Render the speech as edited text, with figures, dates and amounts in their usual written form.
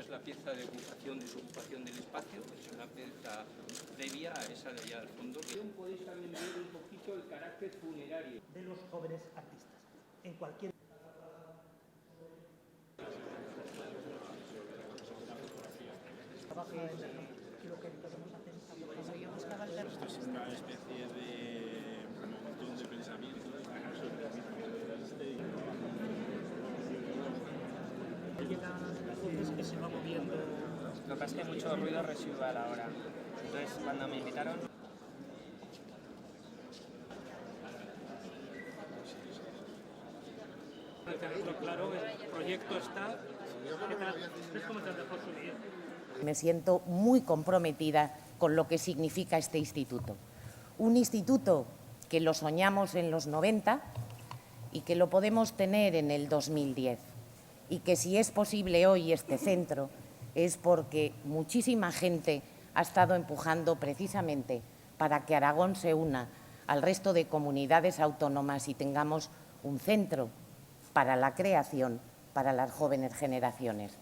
es la pieza de ocupación, desocupación del espacio, es una pieza previa a esa de allá al fondo. Podéis también ver un poquito el carácter funerario de los jóvenes artistas. En cualquier... Esto es una especie de montón de pensamientos que se va moviendo. Lo que pasa es que hay mucho ruido residual ahora. Entonces, cuando me invitaron... Claro, el proyecto está... Es como te dejó subir. Me siento muy comprometida con lo que significa este instituto. Un instituto que lo soñamos en los 90 y que lo podemos tener en el 2010. Y que si es posible hoy este centro es porque muchísima gente ha estado empujando precisamente para que Aragón se una al resto de comunidades autónomas y tengamos un centro para la creación para las jóvenes generaciones.